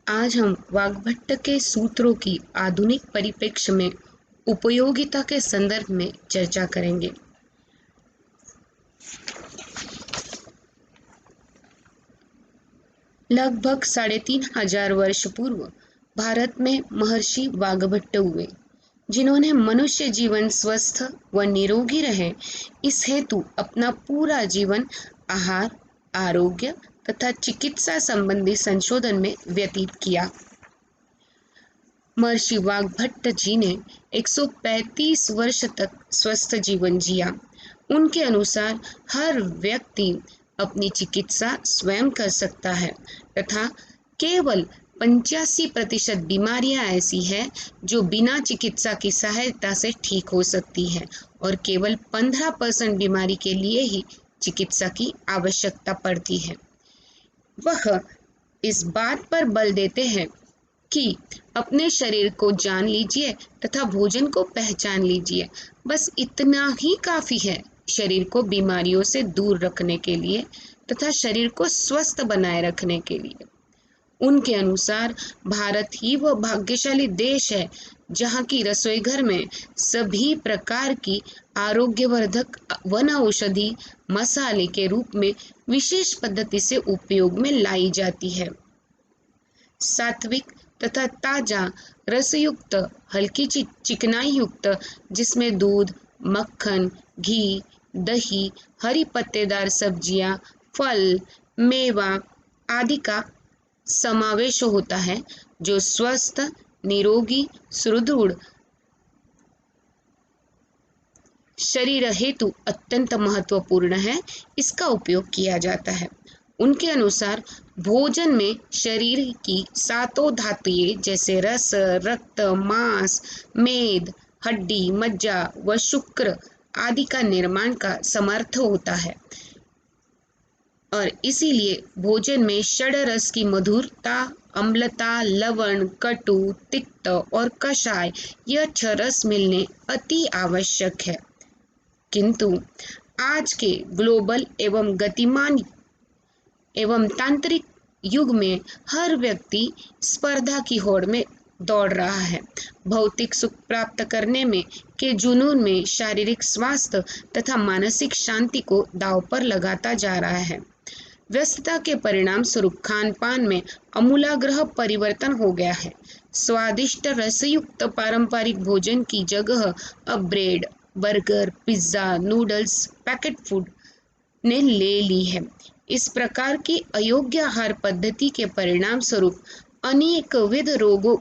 आज हम वाग्भट के सूत्रों की आधुनिक परिप्रेक्ष्य में उपयोगिता के संदर्भ में चर्चा करेंगे। लगभग 3,500 वर्ष पूर्व भारत में महर्षि वाग्भट हुए, जिन्होंने मनुष्य जीवन स्वस्थ व निरोगी रहे इस हेतु अपना पूरा जीवन आहार, आरोग्य तथा चिकित्सा संबंधी संशोधन में व्यतीत किया। महर्षि वाग्भट जी ने 135 वर्ष तक स्वस्थ जीवन जिया। उनके अनुसार हर व्यक्ति अपनी चिकित्सा स्वयं कर सकता है तथा केवल 85% बीमारियां ऐसी हैं जो बिना चिकित्सा की सहायता से ठीक हो सकती है और केवल 15% बीमारी के लिए ही चिकित्सा की आवश्यकता पड़ती है। वह इस बात पर बल देते हैं कि अपने शरीर को जान लीजिए तथा भोजन को पहचान लीजिए। बस इतना ही काफी है शरीर को बीमारियों से दूर रखने के लिए तथा शरीर को स्वस्थ बनाए रखने के लिए। उनके अनुसार भारत ही वह भाग्यशाली देश है जहाँ की रसोई घर में सभी प्रकार की आरोग्यवर्धक वन औषधि मसाले के रूप में विशेष पद्धति से उपयोग में लाई जाती है। सात्विक तथा ताजा रसयुक्त हल्की चिकनाई युक्त, जिसमें दूध, मक्खन, घी, दही, हरी पत्तेदार सब्जियां, फल, मेवा आदि का समावेश होता है, जो स्वस्थ, निरोगी, सुदृढ़ शरीर हेतु अत्यंत महत्वपूर्ण है। इसका उपयोग किया जाता है। उनके अनुसार भोजन में शरीर की सातों धातुएं जैसे रस, रक्त, मांस, मेद, हड्डी, मज्जा व शुक्र आदि का निर्माण का समर्थ होता है और इसीलिए भोजन में षड्रस की मधुरता, अम्लता, लवण, कटु, तिक्त और कषाय यह 6 रस मिलने अति आवश्यक है। किंतु आज के ग्लोबल एवं गतिमान एवं तांत्रिक युग में हर व्यक्ति स्पर्धा की होड़ में दौड़ रहा है। भौतिक सुख प्राप्त करने में के जुनून में शारीरिक स्वास्थ्य तथा मानसिक शांति को दांव पर लगाता जा रहा है। व्यस्तता के परिणाम स्वरूप खान पान में आमूलाग्र परिवर्तन हो गया है। स्वादिष्ट रसयुक्त पारंपरिक भोजन की जगह अब bread, burger, pizza, noodles, packet food ने ले ली है। इस प्रकार की अयोग्य आहार पद्धति के परिणाम स्वरूप अनेकविध रोगों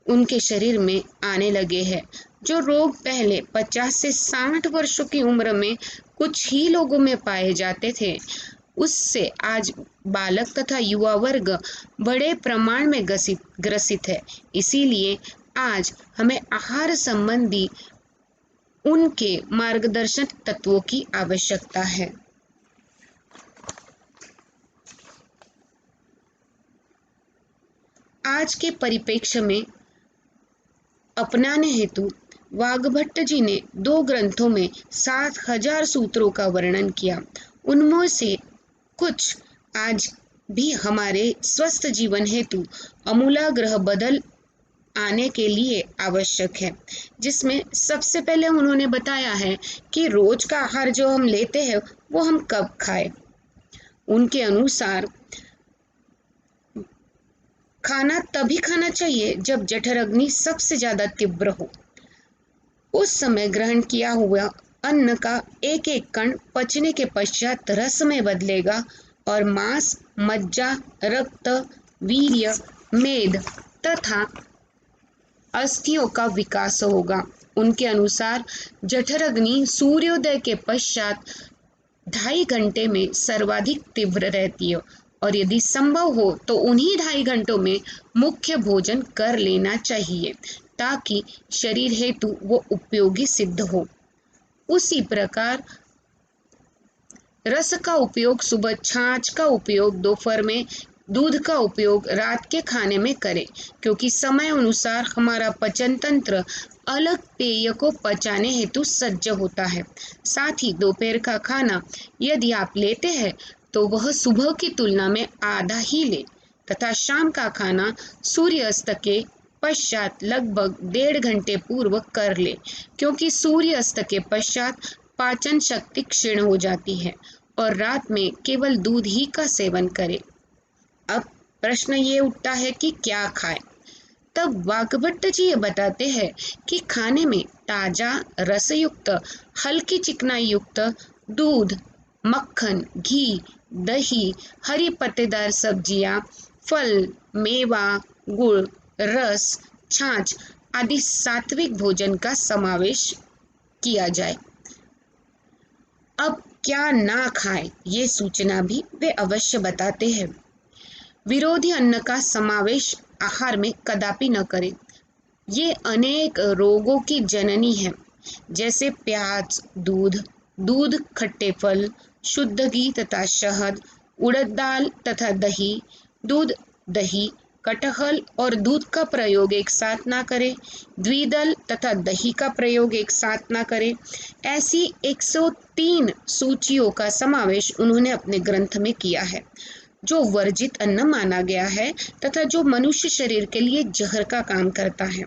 उनके शरीर में आने लगे हैं। जो रोग पहले 50 से 60 वर्षों की उम्र में कुछ ही लोगों में पाए जाते थे, उससे आज बालक तथा युवा वर्ग बड़े प्रमाण में ग्रसित है। इसीलिए आज हमें आहार संबंधी उनके मार्गदर्शन तत्वों की आवश्यकता है। आज के परिप्रेक्ष्य में अपनाने हेतु वाग्भट जी ने 2 ग्रंथों में 7,000 सूत्रों का वर्णन किया। उनमें से कुछ आज भी हमारे स्वस्थ जीवन हेतु आमूलाग्र बदल आने के लिए आवश्यक है, जिसमें सबसे पहले उन्होंने बताया है कि रोज का आहार जो हम लेते हैं वो हम कब खाएं। उनके अनुसार खाना तभी खाना चाहिए जब जठर अग्नि सबसे ज्यादा तीव्र हो। उस समय ग्रहण किया हुआ अन्न का एक एक कण पचने के पश्चात रस में बदलेगा और मांस, मज्जा, रक्त, वीर्य, मेद तथा अस्थियों का विकास होगा। उनके अनुसार जठर अग्नि सूर्योदय के पश्चात 2.5 घंटे में सर्वाधिक तीव्र रहती है और यदि संभव हो तो उन्हीं 2.5 घंटों में मुख्य भोजन कर लेना चाहिए ताकि शरीर हेतु वो उपयोगी सिद्ध हो। उसी प्रकार रस का उपयोग सुबह, छाछ का उपयोग दोपहर में, दूध का उपयोग रात के खाने में करें, क्योंकि समय अनुसार हमारा पाचन तंत्र अलग पेय को पचाने हेतु सज्ज होता है। साथ ही दोपहर का खाना यदि आप लेते हैं तो वह सुबह की तुलना में आधा ही ले, तथा शाम का खाना सूर्यास्त के पश्चात लगभग 1.5 घंटे पूर्व कर ले, क्योंकि सूर्यास्त के पश्चात पाचन शक्ति क्षीण हो जाती है, और रात में केवल दूध ही का सेवन करें। अब प्रश्न ये उठता है कि क्या खाएं? तब वाग्भट्ट जी ये बताते हैं कि खाने में ताजा रसयुक्त हल्की चिकनाई युक्त दूध, मक्खन, घी, दही, हरी पत्तेदार सब्जियां, फल, मेवा, गुड़, रस, छाछ आदि सात्विक भोजन का समावेश किया जाए। अब क्या ना खाएं, ये सूचना भी वे अवश्य बताते हैं। विरोधी अन्न का समावेश आहार में कदापि न करें। ये अनेक रोगों की जननी है, जैसे प्याज, दूध, खट्टे फल, शुद्ध घी तथा शहद, उड़द दाल तथा दही, दूध, दही, कटहल और दूध का प्रयोग एक साथ ना करें, द्विदल तथा दही का प्रयोग एक साथ ना करें। ऐसी 103 सूचियों का समावेश उन्होंने अपने ग्रंथ में किया है, जो वर्जित अन्न माना गया है तथा जो मनुष्य शरीर के लिए जहर का काम करता है।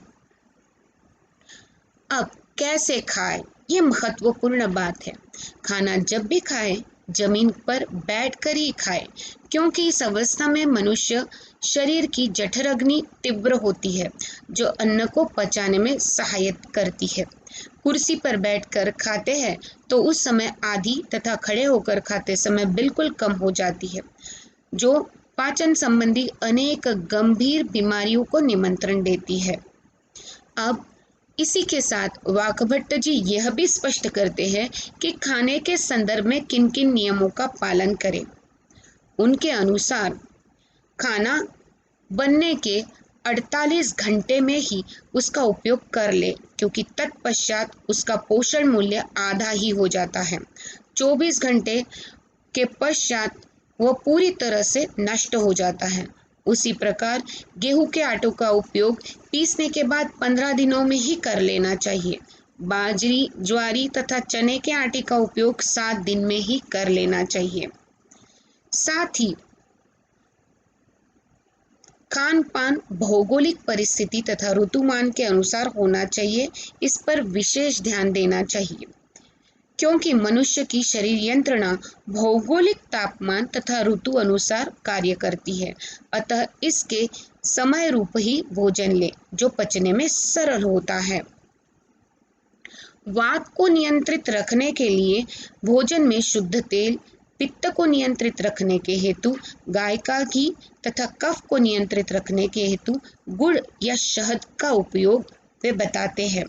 अब कैसे खाएं, ये महत्वपूर्ण बात है। खाना जब भी खाएं, जमीन पर बैठकर ही खाएं, क्योंकि इस अवस्था में मनुष्य शरीर की जठर अग्नि तीव्र होती है, जो अन्न को पचाने में सहायता करती है। कुर्सी पर बैठकर खाते हैं तो उस समय आधी तथा खड़े होकर खाते समय बिल्कुल कम हो जाती है, जो पाचन संबंधी अनेक गंभीर बीमारियों को निमंत्रण देती है। अब इसी के साथ वाग्भट्ट जी यह भी स्पष्ट करते हैं कि खाने के संदर्भ में किन किन नियमों का पालन करें। उनके अनुसार खाना बनने के 48 घंटे में ही उसका उपयोग कर ले, क्योंकि तत्पश्चात उसका पोषण मूल्य आधा ही हो जाता है। 24 घंटे के पश्चात वह पूरी तरह से नष्ट हो जाता है। उसी प्रकार गेहूं के आटों का उपयोग पीसने के बाद 15 दिनों में ही कर लेना चाहिए। बाजरी, ज्वारी तथा चने के आटे का उपयोग 7 दिन में ही कर लेना चाहिए। साथ ही खान पान भौगोलिक परिस्थिति तथा ऋतुमान के अनुसार होना चाहिए, इस पर विशेष ध्यान देना चाहिए, क्योंकि मनुष्य की शरीर यंत्रणा भौगोलिक तापमान तथा ऋतु अनुसार कार्य करती है। अतः इसके समय रूप ही भोजन ले, जो पचने में सरल होता है। वात को नियंत्रित रखने के लिए भोजन में शुद्ध तेल, पित्त को नियंत्रित रखने के हेतु गाय का घी तथा कफ को नियंत्रित रखने के हेतु गुड़ या शहद का उपयोग वे बताते हैं।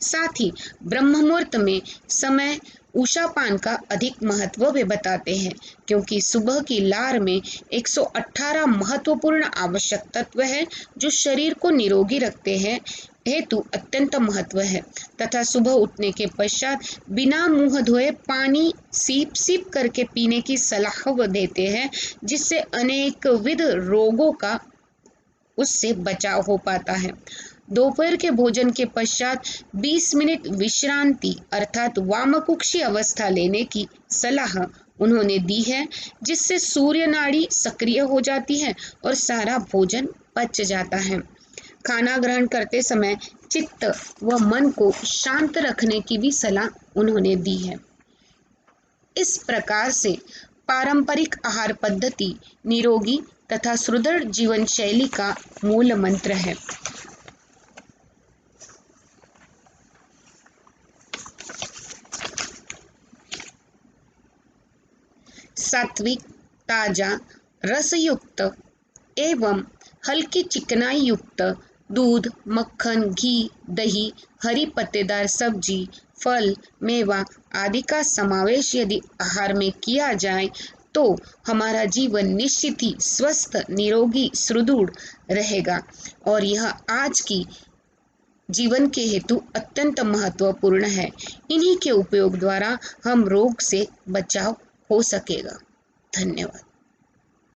साथ ही ब्रह्म मुहूर्त में समय उषापान का अधिक महत्व वे बताते हैं, क्योंकि सुबह की लार में 118 महत्वपूर्ण आवश्यक तत्व है, जो शरीर को निरोगी रखते हैं हेतु अत्यंत महत्व है, तथा सुबह उठने के पश्चात बिना मुंह धोए पानी सीप सीप करके पीने की सलाह व देते हैं, जिससे अनेक विध रोगों का उससे बचाव हो पाता है। दोपहर के भोजन के पश्चात 20 मिनट विश्रांति अर्थात वामकुक्षी अवस्था लेने की सलाह उन्होंने दी है, जिससे सूर्य नाड़ी सक्रिय हो जाती है और सारा भोजन पच जाता है। खाना ग्रहण करते समय चित्त व मन को शांत रखने की भी सलाह उन्होंने दी है। इस प्रकार से पारंपरिक आहार पद्धति निरोगी तथा सुदृढ़ जीवन शैली का मूल मंत्र है। सात्विक, ताजा, रसयुक्त एवं हल्की चिकनाई युक्त दूध, मक्खन, घी, दही, हरी पत्तेदार सब्जी, फल, मेवा आदि का समावेश यदि आहार में किया जाए तो हमारा जीवन निश्चित ही स्वस्थ, निरोगी, सुदृढ़ रहेगा, और यह आज की जीवन के हेतु अत्यंत महत्वपूर्ण है। इन्हीं के उपयोग द्वारा हम रोग से बचाव हो सकेगा। धन्यवाद।